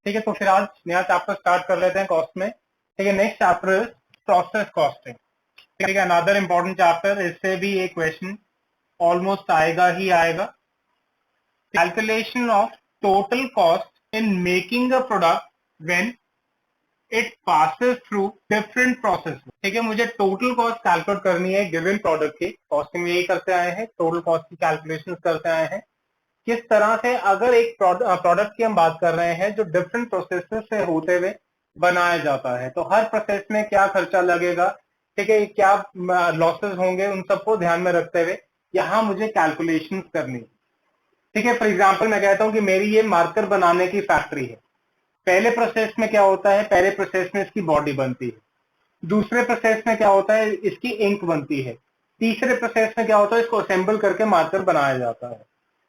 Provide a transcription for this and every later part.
ठीक है, तो फिर आज नया चैप्टर स्टार्ट कर लेते हैं कॉस्ट में। ठीक है, next chapter is process costing. ठीक है, अनदर इंपॉर्टेंट चैप्टर, इससे भी एक क्वेश्चन ऑलमोस्ट आएगा ही आएगा। Calculation of total cost in making a product when it passes through different process. ठीक है, मुझे टोटल कॉस्ट कैलकुलेट करनी है गिवन प्रोडक्ट की। कॉस्टिंग में यही करते आए हैं, टोटल कॉस्ट की कैलकुलेशन करते आए हैं। किस तरह से, अगर एक प्रोडक्ट की हम बात कर रहे हैं जो डिफरेंट प्रोसेस से होते हुए बनाया जाता है, तो हर प्रोसेस में क्या खर्चा लगेगा, ठीक है, क्या लॉसेस होंगे, उन सबको ध्यान में रखते हुए यहाँ मुझे कैलकुलेशन करनी है। ठीक है, फॉर एग्जाम्पल मैं कहता हूँ कि मेरी ये मार्कर बनाने की फैक्ट्री है। पहले प्रोसेस में क्या होता है, पहले प्रोसेस में इसकी बॉडी बनती है। दूसरे प्रोसेस में क्या होता है, इसकी इंक बनती है। तीसरे प्रोसेस में क्या होता है, इसको असेंबल करके मार्कर बनाया जाता है।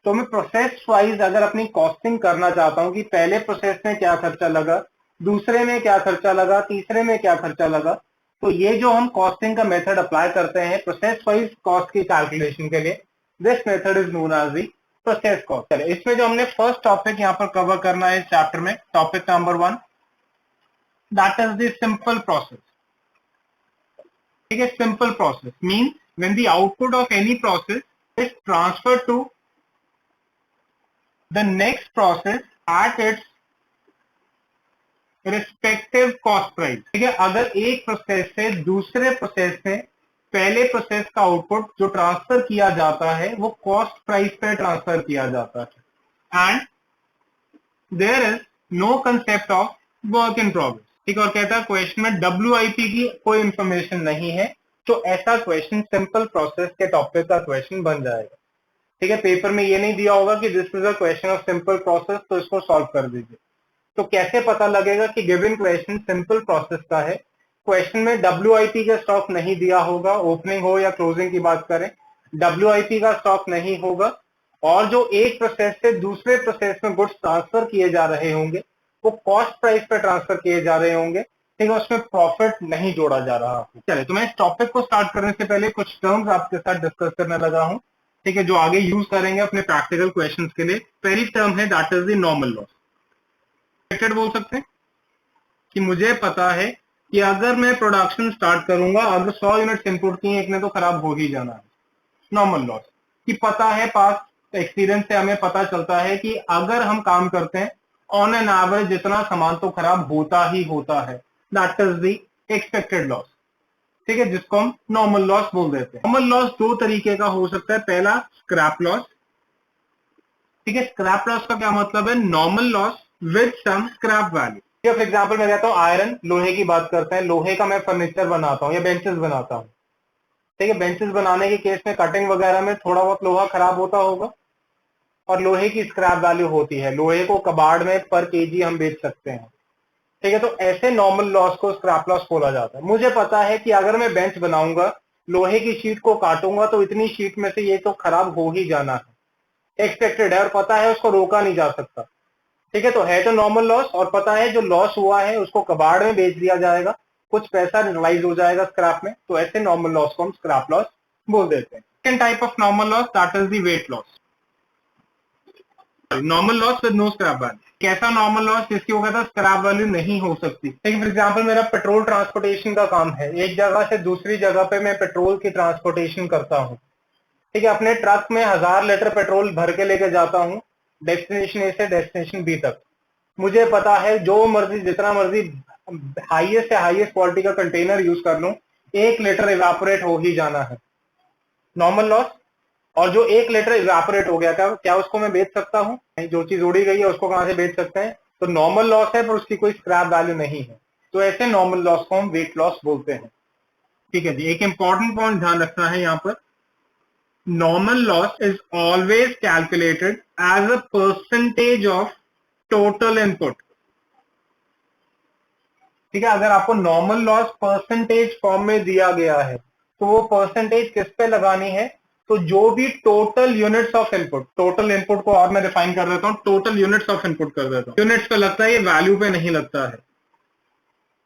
तो मैं प्रोसेस वाइज अगर अपनी कॉस्टिंग करना चाहता हूं कि पहले प्रोसेस में क्या खर्चा लगा, दूसरे में क्या खर्चा लगा, तीसरे में क्या खर्चा लगा, तो ये जो हम कॉस्टिंग का मेथड अप्लाई करते हैं प्रोसेस वाइज कॉस्ट की कैलकुलेशन के लिए, this method is known as the process cost. इसमें जो हमने फर्स्ट टॉपिक यहाँ पर कवर करना है इस चैप्टर में, topic number 1, that is the simple process. ठीक है, simple process means when the output of any process is transferred to the next process at its respective cost price। ठीक है, अगर एक प्रोसेस से दूसरे प्रोसेस में पहले प्रोसेस का आउटपुट जो ट्रांसफर किया जाता है वो कॉस्ट प्राइस पे ट्रांसफर किया जाता है, and there is no concept of work in progress. ठीक है, और कहता है क्वेश्चन में WIP की कोई इंफॉर्मेशन नहीं है, तो ऐसा क्वेश्चन सिंपल प्रोसेस के टॉपिक का क्वेश्चन बन जाएगा। ठीक है, पेपर में ये नहीं दिया होगा कि this is a question of simple process, तो इसको सॉल्व कर दीजिए। तो कैसे पता लगेगा कि गिवन क्वेश्चन सिंपल प्रोसेस का है? क्वेश्चन में WIP का स्टॉक नहीं दिया होगा, ओपनिंग हो या क्लोजिंग की बात करें, WIP का स्टॉक नहीं होगा, और जो एक प्रोसेस से दूसरे प्रोसेस में गुड्स ट्रांसफर किए जा रहे होंगे वो कॉस्ट प्राइस पे ट्रांसफर किए जा रहे होंगे। ठीक है, उसमें प्रॉफिट नहीं जोड़ा जा रहा। चले, तो मैं इस टॉपिक को स्टार्ट करने से पहले कुछ टर्म्स आपके साथ डिस्कस करने लगा हूं, ठीक है, जो आगे यूज करेंगे अपने प्रैक्टिकल क्वेश्चंस के लिए। पहली टर्म है that is the normal loss. बोल सकते हैं कि मुझे पता है कि अगर मैं प्रोडक्शन स्टार्ट करूंगा, अगर 100 यूनिट्स इनपुट की एक ने तो खराब हो ही जाना है। नॉर्मल लॉस कि पता है, पास्ट एक्सपीरियंस से हमें पता चलता है कि अगर हम काम करते हैं ऑन एन एवरेज जितना सामान तो खराब होता ही होता है, that is the expected loss. ठीक है, जिसको हम नॉर्मल लॉस बोल देते हैं। नॉर्मल लॉस दो तरीके का हो सकता है। पहला स्क्रैप लॉस। ठीक है, स्क्रैप लॉस का क्या मतलब है? Normal loss with some scrap value. For example मैं कहता हूँ आयरन, लोहे की बात करते हैं, लोहे का मैं फर्नीचर बनाता हूँ या बेंचेस बनाता हूँ। ठीक है, बेंचेस बनाने के केस में कटिंग वगैरह में थोड़ा बहुत लोहा खराब होता होगा और लोहे की स्क्रैप वैल्यू होती है। लोहे को कबाड़ में पर केजी हम बेच सकते हैं। ठीक है, तो ऐसे नॉर्मल लॉस को स्क्रैप लॉस बोला जाता है। मुझे पता है कि अगर मैं बेंच बनाऊंगा, लोहे की शीट को काटूंगा तो इतनी शीट में से ये तो खराब हो ही जाना है, एक्सपेक्टेड है और पता है उसको रोका नहीं जा सकता। ठीक है, तो है तो नॉर्मल लॉस, और पता है जो लॉस हुआ है उसको कबाड़ में बेच दिया जाएगा, कुछ पैसा रियलाइज हो जाएगा स्क्रैप में, तो ऐसे नॉर्मल लॉस को हम स्क्रैप लॉस बोल देते हैं। Second type of normal loss that is the weight loss. Normal loss with no scrap value. कैसा नॉर्मल लॉस? जिसकी वो कहता है स्क्रैप वैल्यू नहीं हो सकती। ठीक है, फॉर एग्जांपल मेरा पेट्रोल ट्रांसपोर्टेशन का काम है, एक जगह से दूसरी जगह पे मैं पेट्रोल की ट्रांसपोर्टेशन करता हूँ। ठीक है, अपने ट्रक में 1000 लीटर पेट्रोल भर के लेके जाता हूँ डेस्टिनेशन ए से डेस्टिनेशन बी तक। मुझे पता है जो मर्जी जितना मर्जी हाईएस्ट से हाईएस्ट क्वालिटी का कंटेनर यूज कर लूं, 1 लीटर इवेपोरेट हो ही जाना है। Normal loss. और जो 1 लीटर इवेपोरेट हो गया, क्या उसको मैं बेच सकता हूँ? जो चीज उड़ी गई है उसको कहां से बेच सकते हैं? तो नॉर्मल लॉस है पर उसकी कोई स्क्रैप वैल्यू नहीं है, तो ऐसे नॉर्मल लॉस को हम वेट लॉस बोलते हैं। ठीक है जी, एक इंपॉर्टेंट पॉइंट ध्यान रखना है यहाँ पर, normal loss is always calculated as a percentage of total input. ठीक है, अगर आपको नॉर्मल लॉस परसेंटेज फॉर्म में दिया गया है तो वो परसेंटेज किस पे लगानी है? तो जो भी total units of input, total input को और मैं डिफाइन कर देता हूं, टोटल यूनिट्स ऑफ इनपुट कर देता हूं। यूनिट्स पे लगता है, ये वैल्यू पे नहीं लगता है।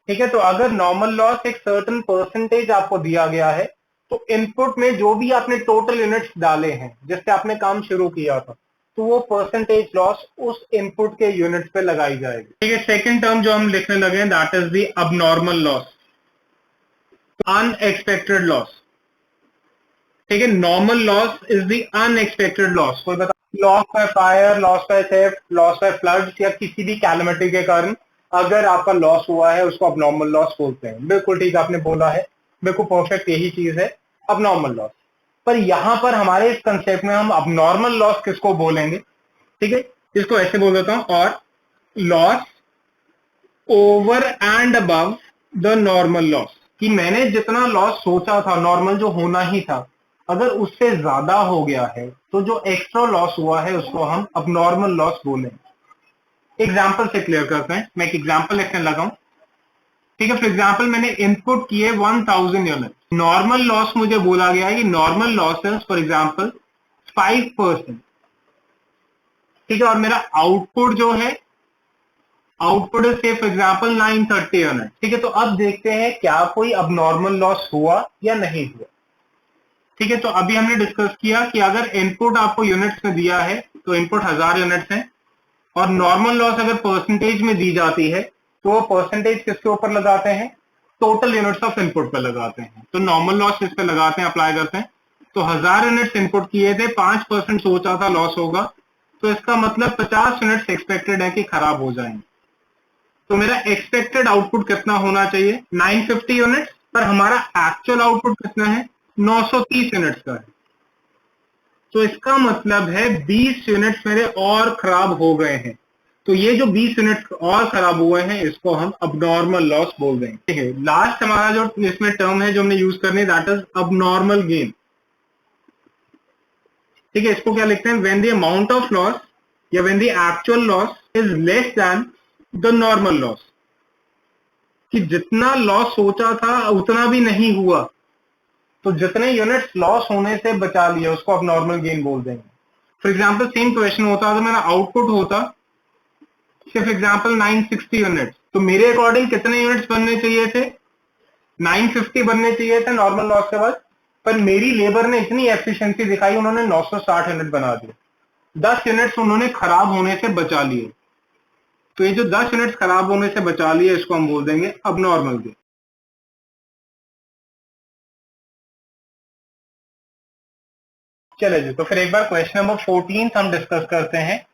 ठीक है, तो अगर नॉर्मल लॉस एक सर्टेन परसेंटेज आपको दिया गया है तो इनपुट में जो भी आपने टोटल यूनिट्स डाले हैं जिससे आपने काम शुरू किया था, तो वो परसेंटेज लॉस उस इनपुट के यूनिट पे लगाई जाएगी। ठीक है, सेकंड टर्म जो हम लिखने लगे हैं that is the abnormal loss, unexpected loss. ठीक है, normal loss is the unexpected loss. कोई बता, loss by fire, loss by theft, loss by floods या किसी भी कैलेमिटी के कारण अगर आपका लॉस हुआ है उसको अबनॉर्मल लॉस बोलते हैं। बिल्कुल ठीक आपने बोला है, बिल्कुल परफेक्ट यही चीज है अबनॉर्मल लॉस। पर यहां पर हमारे इस कंसेप्ट में हम अबनॉर्मल लॉस किसको बोलेंगे? ठीक है, इसको ऐसे बोल देता हूं, और loss over and above the normal loss, कि मैंने जितना लॉस सोचा था नॉर्मल जो होना ही था, अगर उससे ज्यादा हो गया है तो जो एक्स्ट्रा लॉस हुआ है उसको हम अबनॉर्मल लॉस बोलेंगे। एग्जाम्पल से क्लियर करते हैं, मैं एक एग्जाम्पल लिखने लगा हूं। ठीक है, फॉर एग्जाम्पल मैंने इनपुट किए 1000 यूनिट, नॉर्मल लॉस मुझे बोला गया है कि normal loss is for example 5%। ठीक है, और मेरा आउटपुट जो है, आउटपुट इज से फॉर एग्जाम्पल 930 यूनिट। ठीक है, तो अब देखते हैं क्या कोई अबनॉर्मल लॉस हुआ या नहीं हुआ। ठीक है, तो अभी हमने डिस्कस किया कि अगर इनपुट आपको यूनिट्स में दिया है तो इनपुट 1000 यूनिट्स है, और नॉर्मल लॉस अगर परसेंटेज में दी जाती है तो वो परसेंटेज किसके ऊपर लगाते हैं? टोटल यूनिट्स ऑफ इनपुट पे लगाते हैं। तो नॉर्मल लॉस इस पे लगाते हैं, अप्लाई करते हैं। तो 1000 यूनिट्स इनपुट किए थे, 5% सोचा था लॉस होगा, तो इसका मतलब 50 यूनिट्स एक्सपेक्टेड है कि खराब हो जाएंगे। तो मेरा एक्सपेक्टेड आउटपुट कितना होना चाहिए? 950 यूनिट्स, पर हमारा एक्चुअल आउटपुट कितना है? 930 यूनिट्स का है। तो इसका मतलब है 20 यूनिट्स मेरे और खराब हो गए हैं। तो ये जो 20 यूनिट्स और खराब हुए हैं इसको हम अबनॉर्मल लॉस बोल रहे हैं। ठीक है, लास्ट हमारा जो इसमें टर्म है जो हमने यूज करनी है दैट इज अबनॉर्मल गेन। ठीक है, इसको क्या लिखते हैं? When the amount of loss या when the actual loss is less than the normal loss, कि जितना लॉस सोचा था उतना भी नहीं हुआ, तो जितने यूनिट्स लॉस होने से बचा लिया उसको अब नॉर्मल गेन बोल देंगे। फॉर एग्जाम्पल सेम क्वेश्चन होता तो मेरा आउटपुट होता सिर्फ एग्जाम्पल 960 यूनिट्स, तो मेरे अकॉर्डिंग कितने यूनिट्स बनने चाहिए थे? 950 बनने चाहिए थे नॉर्मल लॉस के बाद, पर मेरी लेबर ने इतनी एफिशिएंसी दिखाई, उन्होंने 960 यूनिट बना दिए। 10 यूनिट्स उन्होंने खराब होने से बचा लिए। तो ये जो 10 यूनिट्स खराब होने से बचा लिए इसको हम बोल देंगे अब नॉर्मल गेन। चले जी, तो फिर एक बार क्वेश्चन नंबर 14 हम डिस्कस करते हैं।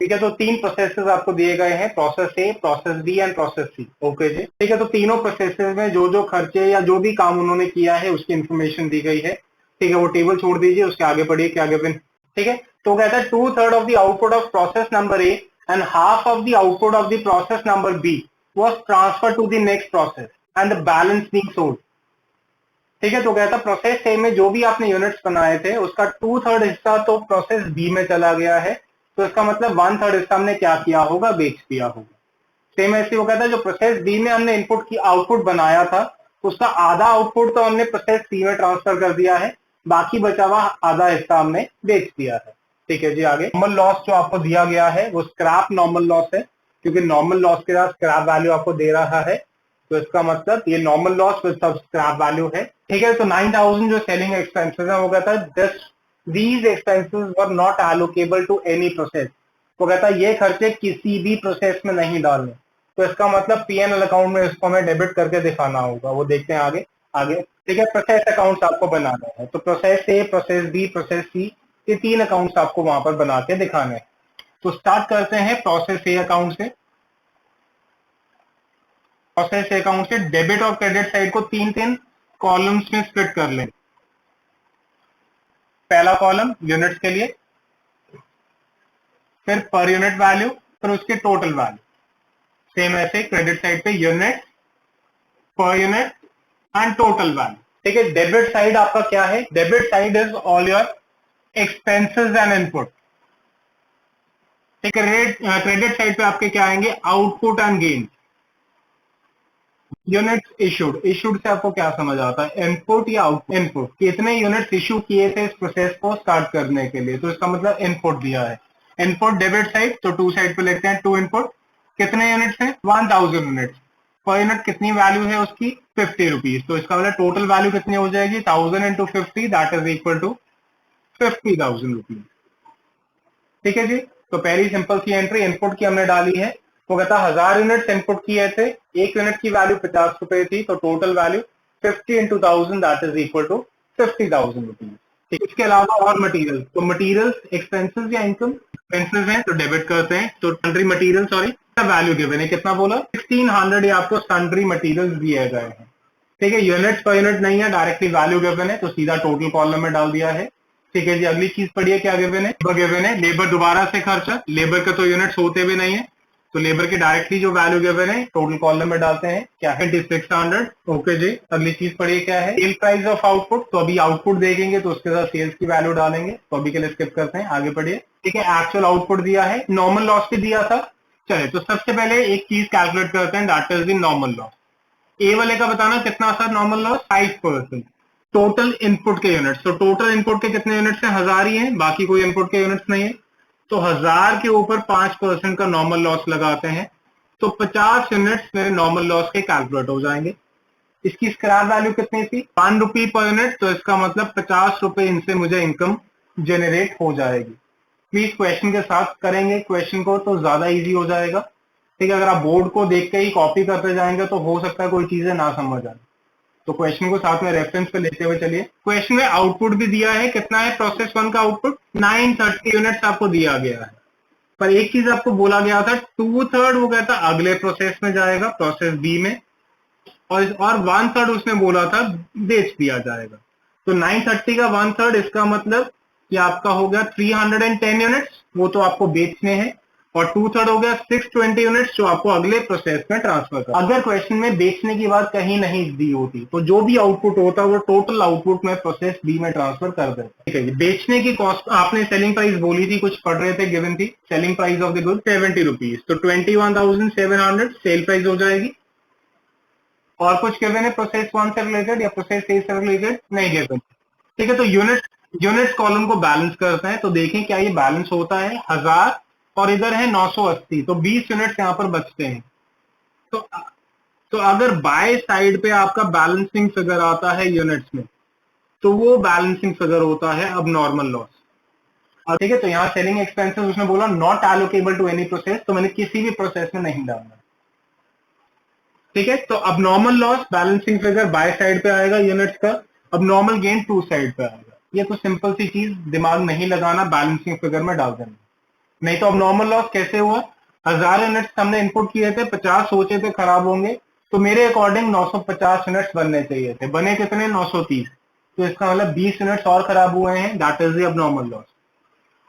ठीक है, तो 3 प्रोसेसेस आपको दिए गए हैं, process A, process B and process C. Okay जी, ठीक है, तो तीनों प्रोसेसेस में जो जो खर्चे या जो भी काम उन्होंने किया है उसकी इंफॉर्मेशन दी गई है। ठीक है, वो टेबल छोड़ दीजिए, उसके आगे पढ़िए क्या गिवन। ठीक है, तो कहता है 2/3 of the output of process number A and half of the output of the process number B was transfer to the next process and the balance being sold. ठीक है, तो कहता प्रोसेस ए में जो भी आपने यूनिट्स बनाए थे उसका 2/3 हिस्सा तो प्रोसेस बी में चला गया है, तो इसका मतलब 1/3 हिस्सा हमने क्या किया होगा? बेच दिया होगा। सेम ऐसे वो कहता है जो प्रोसेस बी में हमने इनपुट की आउटपुट बनाया था उसका आधा आउटपुट तो हमने प्रोसेस सी में ट्रांसफर कर दिया है, बाकी बचा हुआ आधा हिस्सा हमने बेच दिया है। ठीक है जी, आगे नॉर्मल लॉस जो आपको दिया गया है वो स्क्रैप नॉर्मल लॉस है, क्योंकि नॉर्मल लॉस के साथ स्क्रैप वैल्यू आपको दे रहा है, तो इसका मतलब ये नॉर्मल लॉस विद सब स्क्रैप वैल्यू है। ठीक है, तो 9000 जो सेलिंग एक्सपेंसेस है वो कहता है this these expenses were not allocable to any process. वो कहता है ये खर्चे किसी भी प्रोसेस में नहीं डालने, तो इसका मतलब पीएनएल अकाउंट में इसको हमें डेबिट करके दिखाना होगा। वो देखते हैं आगे आगे। ठीक है, प्रोसेस अकाउंट्स आपको बनाना है, तो process A, process B, process C, ये 3 अकाउंट्स आपको वहां पर बना के दिखाने हैं। तो स्टार्ट करते हैं प्रोसेस ए अकाउंट से। प्रोसेस अकाउंट से डेबिट और क्रेडिट साइड को 3-3 कॉलम्स में स्प्लिट कर लें। पहला कॉलम यूनिट्स के लिए, फिर पर यूनिट वैल्यू, फिर उसके टोटल वैल्यू। सेम ऐसे क्रेडिट साइड पे unit, per unit and total value. ठीक है, डेबिट साइड आपका क्या है? Debit side is all your expenses and input. ठीक है, क्रेडिट साइड पे आपके क्या आएंगे? Output and gain. Units issued, issued से आपको क्या समझ आता है? इनपुट या आउट इनपुट, कितने यूनिट्स इशू किए थे इस प्रोसेस को स्टार्ट करने के लिए, तो इसका मतलब इनपुट दिया है। इनपुट डेबिट साइड, तो 2 साइड पे लिखते हैं 2 इनपुट। कितने यूनिट्स हैं? 1000 यूनिट्स। पर यूनिट कितनी वैल्यू है उसकी? 50 रुपीज। तो इसका मतलब टोटल वैल्यू कितनी हो जाएगी? 1000 into 50 that is equal to 50,000 rupees. ठीक है जी। तो पहली सिंपल सी एंट्री इनपुट की हमने डाली है, वो कहता 1000 यूनिट्स इनपुट किए थे, एक यूनिट की वैल्यू 50 रुपए थी, तो total value 50 into 1000 that is equal to 50,000 rupees. इसके अलावा और मटेरियल, तो मटेरियल्स एक्सपेंसेस या इनकम, एक्सपेंसेस हैं तो डेबिट करते हैं, तो sundry material sorry value given है, कितना बोला 1600, ये आपको सन्ड्री मटेरियल्स दिए गए हैं। ठीक है, यूनिट्स पर यूनिट नहीं है, डायरेक्टली वैल्यू गिवन है तो सीधा टोटल कॉलम में डाल दिया है। ठीक है जी, अगली चीज पढ़िए क्या गिवन है, गिवन है लेबर दोबारा से खर्चा, लेबर के तो यूनिट्स होते भी नहीं है, तो लेबर की डायरेक्टली जो वैल्यू गिवन है टोटल कॉलम में डालते हैं, क्या है 2600। ओके जी, अगली चीज पढ़िए क्या है, सेल प्राइस ऑफ आउटपुट, तो अभी आउटपुट देखेंगे तो उसके साथ सेल्स की वैल्यू डालेंगे, तो अभी के लिए स्किप करते हैं, आगे पढ़िए। ठीक है, एक्चुअल आउटपुट दिया है, नॉर्मल लॉस भी दिया था। चले तो सबसे पहले एक चीज कैलकुलेट करते हैं, that is the normal loss. A वाले का बताना कितना था नॉर्मल लॉस, 5%। टोटल इनपुट के यूनिट्स, तो टोटल इनपुट के कितने यूनिट्स हैं, 1000 ही हैं, बाकी कोई इनपुट के यूनिट्स नहीं है, तो 1000 के ऊपर 5% का नॉर्मल लॉस लगाते हैं, तो 50 यूनिट्स मेरे नॉर्मल लॉस के कैलकुलेट हो जाएंगे। इसकी स्क्रैप वैल्यू कितनी थी, 1 रुपी पर यूनिट, तो इसका मतलब 50 रुपए इनसे मुझे इनकम जनरेट हो जाएगी। प्लीज क्वेश्चन के साथ करेंगे क्वेश्चन को तो ज्यादा इजी हो जाएगा। ठीक है, अगर आप बोर्ड को देख के ही कॉपी करते जाएंगे तो हो सकता है कोई चीजें ना समझ आए, तो क्वेश्चन को साथ में रेफरेंस पे लेते हुए चलिए। क्वेश्चन में आउटपुट भी दिया है, कितना है प्रोसेस 1 का आउटपुट, 930 यूनिट्स आपको दिया गया है, पर एक चीज आपको बोला गया था 2/3 वो कहता अगले प्रोसेस में जाएगा, प्रोसेस बी में, और 1/3 उसने बोला था बेच दिया जाएगा। तो 930 का 1/3, इसका मतलब कि आपका हो गया 310 यूनिट्स, वो तो आपको बेचने हैं, और 2/3 हो गया 620 यूनिट्स जो आपको अगले प्रोसेस में ट्रांसफर कर। अगर क्वेश्चन में बेचने की बात कहीं नहीं दी होती तो जो भी आउटपुट होता वो टोटल आउटपुट में प्रोसेस बी में ट्रांसफर कर देता। ठीक है, बेचने की कॉस्ट आपने सेलिंग प्राइस बोली थी, कुछ पढ़ रहे थे, गिवन थी selling price of the good 70 rupees, तो 21,700 सेल प्राइस हो जाएगी। और कुछ गिवन है प्रोसेस 1 से रिलेटेड या प्रोसेस ए से रिलेटेड, नहीं गिवन। ठीक है, तो यूनिट्स कॉलम को बैलेंस करते हैं, तो देखें क्या ये बैलेंस होता है, 1000 और इधर है 980, तो 20 यूनिट्स यहाँ पर बचते हैं। तो अगर बाय साइड पे आपका बैलेंसिंग फिगर आता है यूनिट्स में, तो वो बैलेंसिंग फिगर होता है अब नॉर्मल लॉस। ठीक है, तो यहाँ सेलिंग एक्सपेंसेस उसने बोला not allocable to any process, तो मैंने किसी भी प्रोसेस में नहीं डालना। ठीक है, तो अब normal loss balancing figure by side पे आएगा यूनिट्स का, अब नॉर्मल गेन टू साइड पे आएगा। ये तो सिंपल सी चीज, दिमाग नहीं लगाना, बैलेंसिंग फिगर में डाल देना। नहीं तो अब नॉर्मल लॉस कैसे हुआ, 1000 यूनिट्स हमने इनपुट किए थे, 50 सोचे थे खराब होंगे, तो मेरे अकॉर्डिंग 950 यूनिट्स बनने चाहिए थे, बने कितने 930, तो इसका मतलब 20 यूनिट्स और खराब हुए हैं, दैट इज द अब नॉर्मल लॉस।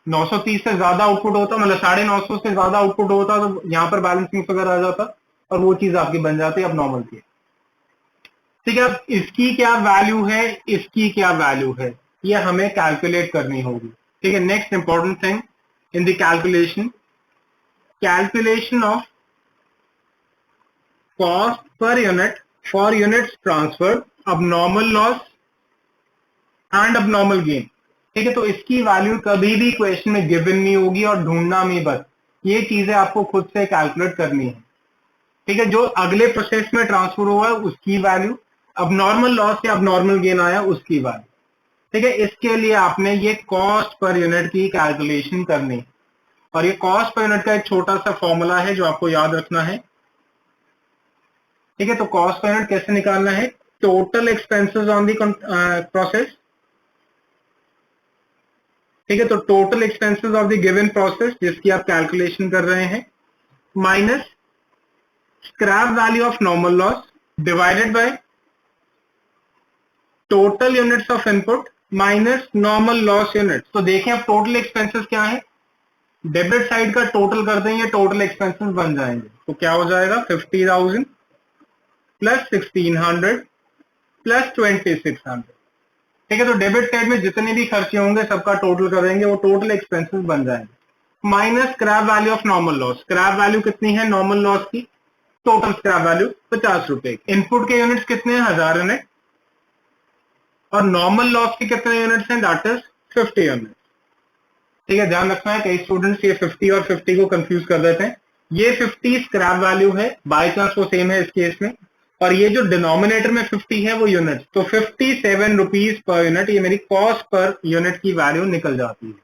930 से ज्यादा आउटपुट होता, मतलब 950 से ज्यादा आउटपुट होता तो यहाँ पर बैलेंसिंग फिगर आ जाता और वो चीज आपकी बन जाती अब नॉर्मल की। ठीक है, अब इसकी क्या वैल्यू है, इसकी क्या वैल्यू है, ये हमें कैलकुलेट करनी होगी। ठीक है, next important thing in the calculation of cost per unit for units transfer, अब नॉर्मल लॉस एंड अब नॉर्मल गेन। ठीक है, तो इसकी वैल्यू कभी भी क्वेश्चन में गिवन नहीं होगी और ढूंढना नहीं, बस ये चीजें आपको खुद से कैलकुलेट करनी है। ठीक है, जो अगले प्रोसेस में ट्रांसफर हुआ है उसकी वैल्यू, अब नॉर्मल लॉस या अब नॉर्मल गेन आया उसकी वैल्यू। ठीक है, इसके लिए आपने ये कॉस्ट पर यूनिट की कैलकुलेशन करनी, और ये कॉस्ट पर यूनिट का एक छोटा सा फॉर्मूला है जो आपको याद रखना है। ठीक है, तो कॉस्ट पर यूनिट कैसे निकालना है, total expenses on the process. ठीक है, तो total expenses of the given process जिसकी आप कैलकुलेशन कर रहे हैं, minus scrap value of normal loss divided by total units of input minus normal loss units. तो देखें अब टोटल एक्सपेंसेस क्या है, डेबिट साइड का टोटल कर देंगे, टोटल एक्सपेंसेस बन जाएंगे, तो क्या हो जाएगा 50,000 प्लस 1600 प्लस 2600। ठीक है, तो डेबिट साइड में जितने भी खर्चे होंगे सबका टोटल कर देंगे, वो टोटल एक्सपेंसेस बन जाएंगे, minus scrap value of normal loss. Scrap value कितनी है नॉर्मल लॉस की, टोटल स्क्रैप वैल्यू 50 रुपए। इनपुट के यूनिट्स कितने हैं 1000 यूनिट, और नॉर्मल लॉस के कितने यूनिट्स हैं, दैट इज 50 यूनिट। ठीक है, ध्यान रखना है, कई स्टूडेंट्स ये 50 और 50 को कंफ्यूज कर देते हैं। ये 50 स्क्रैप वैल्यू है, बाय चांस वो सेम है इस केस में, और ये जो डिनोमिनेटर में 50 है वो यूनिट, तो 57 रुपीज पर यूनिट ये मेरी कॉस्ट पर यूनिट की वैल्यू निकल जाती है।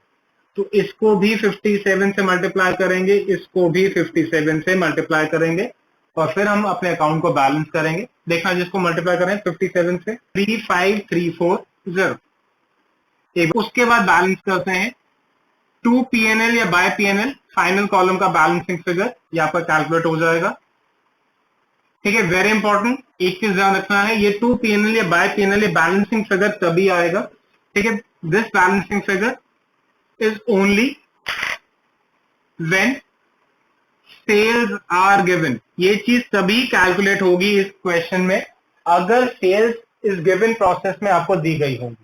तो इसको भी 57 से मल्टीप्लाई करेंगे, इसको भी 57 से मल्टीप्लाई करेंगे और फिर हम अपने अकाउंट को बैलेंस करेंगे। देखना जिसको मल्टीप्लाई करें 57 से 35340। एक उसके बाद बैलेंस करते हैं 2 पीएनएल या बाय पीएनएल, फाइनल कॉलम का बैलेंसिंग फिगर यहाँ पर कैलकुलेट हो जाएगा। ठीक है, वेरी इंपॉर्टेंट, एक चीज ध्यान रखना है, ये 2 पीएनएल या बाय पीएनएल ये बैलेंसिंग फिगर तभी आएगा। ठीक है, this balancing figure is only when sales are given. ये चीज तभी कैलकुलेट होगी इस क्वेश्चन में अगर सेल्स इस गिवन प्रोसेस में आपको दी गई होंगी।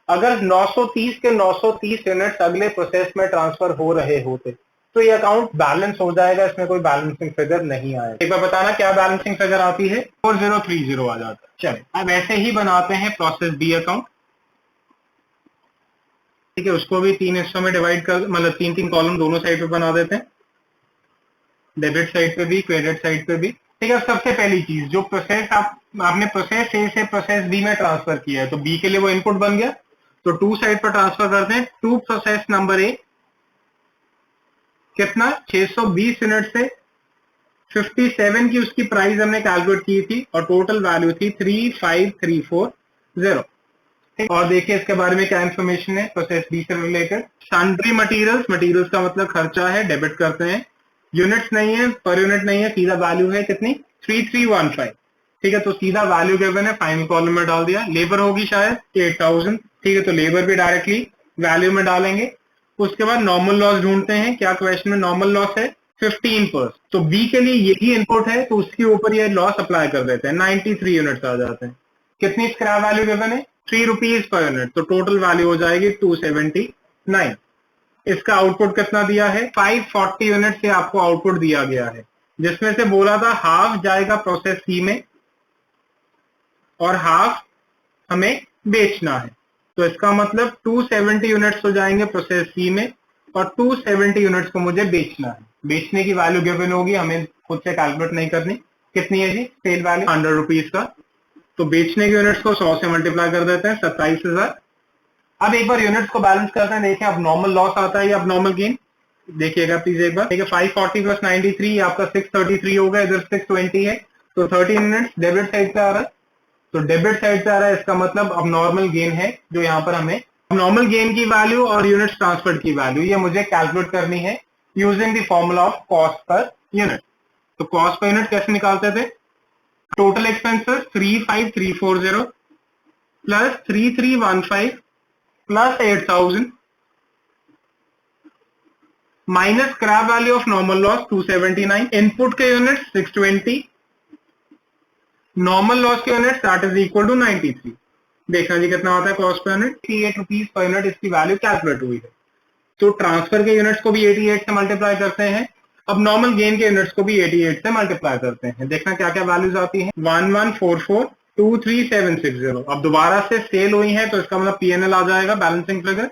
अगर 930 के 930 यूनिट्स अगले प्रोसेस में ट्रांसफर हो रहे होते तो ये अकाउंट बैलेंस हो जाएगा, इसमें कोई बैलेंसिंग फिगर नहीं आएगा। एक बार बताना क्या बैलेंसिंग फिगर आती है, 4030 आ जाता है। चलिए अब ऐसे ही बनाते हैं प्रोसेस बी अकाउंट। ठीक है, उसको भी 3 हिस्सों में डिवाइड कर, मतलब 3 कॉलम दोनों साइड पे बना देते हैं, डेबिट साइड पे भी क्रेडिट साइड पे भी। ठीक है, सबसे पहली चीज जो प्रोसेस आपने प्रोसेस ए से प्रोसेस बी में ट्रांसफर किया है तो बी के लिए वो इनपुट बन गया, तो 2 साइड पर ट्रांसफर करते हैं। 2 प्रोसेस नंबर ए कितना 620 यूनिट से 57 की उसकी प्राइस हमने कैलकुलेट की थी और टोटल वैल्यू थी 35340। और देखिए इसके बारे में क्या इन्फॉर्मेशन है प्रोसेस बी से रिलेटेड। सन्ड्री मटेरियल्स, मटेरियल्स का मतलब खर्चा है, डेबिट करते हैं। यूनिट्स नहीं है, पर यूनिट नहीं है, सीधा वैल्यू है कितनी 3315। ठीक है, तो सीधा वैल्यू गिवन है, फाइनल कॉलम में डाल दिया। लेबर होगी शायद 8000। ठीक है, तो लेबर भी डायरेक्टली वैल्यू में डालेंगे। उसके बाद नॉर्मल लॉस ढूंढते हैं, क्या क्वेश्चन में नॉर्मल लॉस है 15%, तो बी के लिए यही इनपुट है तो उसके ऊपर ये लॉस अप्लाई कर देते हैं, 93 यूनिट्स आ जाते हैं। कितनी स्क्रैप वैल्यू गिवन है 3 रुपीज पर यूनिट, तो टोटल वैल्यू हो जाएगी 279। इसका आउटपुट कितना दिया है 540 यूनिट से आपको आउटपुट दिया गया है, जिसमें से बोला था हाफ जाएगा प्रोसेस सी में और हाफ हमें बेचना है। तो इसका मतलब 270 यूनिट्स हो जाएंगे प्रोसेस सी में और 270 यूनिट्स को मुझे बेचना है। बेचने की वैल्यू गिवन होगी, हमें खुद से कैलकुलेट नहीं करनी। कितनी है जी सेल वैल्यू 100 रुपीज का, तो बेचने के यूनिट्स को 100 से मल्टीप्लाई कर देते हैं 27,000। अब एक बार यूनिट्स को बैलेंस करते हैं, देखिए अब नॉर्मल लॉस आता है या अब नॉर्मल गेन, देखिएगा प्लीज एक बार। ठीक है, 540 प्लस 93 आपका 633 होगा, इधर 620 है, तो 13 यूनिट्स डेबिट साइड पे आ रहा है, तो डेबिट साइड से आ रहा है, इसका मतलब अब नॉर्मल गेन है जो यहाँ पर हमें नॉर्मल गेन की वैल्यू और यूनिट्स ट्रांसफर्ड की वैल्यू ये मुझे कैलकुलेट करनी है using the formula of cost per unit. तो कॉस्ट पर यूनिट कैसे निकालते थे, total expenses 35340 plus 3315 plus 8000 minus scrap value of normal loss 279, input के यूनिट 620, नॉर्मल लॉस के unit that is equal to 93। देखना जी कितना होता है cost per unit 88 rupees per unit, इसकी वैल्यू कैलकुलेट हुई है। तो ट्रांसफर के यूनिट्स को भी 88 से मल्टीप्लाई करते हैं, अब नॉर्मल गेन के यूनिट्स को भी 88 से मल्टीप्लाई करते हैं। देखना क्या क्या वैल्यूज आती हैं 1144,23760। अब दोबारा से सेल हुई है तो इसका मतलब पीएनएल आ जाएगा बैलेंसिंग फिगर,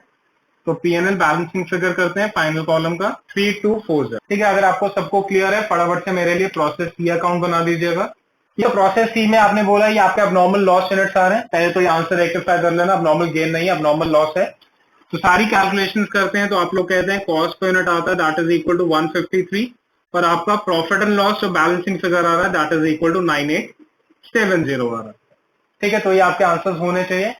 तो पीएनएल बैलेंसिंग फिगर करते हैं फाइनल कॉलम का 3240। ठीक है, अगर आपको सबको क्लियर है फटाफट से मेरे लिए प्रोसेस सी अकाउंट बना दीजिएगा। ये प्रोसेस सी में आपने बोला ये आपके अब नॉर्मल लॉस यूनिट्स आ रहे हैं, पहले तो ये आंसर रेक्टिफाई कर लेना, अब नॉर्मल गेन नहीं है, अब नॉर्मल लॉस है। तो सारी कैलकुलेशंस करते हैं तो आप लोग कहते हैं कॉस्ट पर यूनिट आता है दैट इज इक्वल टू 153 और आपका प्रॉफिट एंड लॉस जो बैलेंसिंग फिगर आ रहा है दैट इज इक्वल टू 9870 आ रहा है। ठीक है, तो ये आपके आंसर्स होने चाहिए।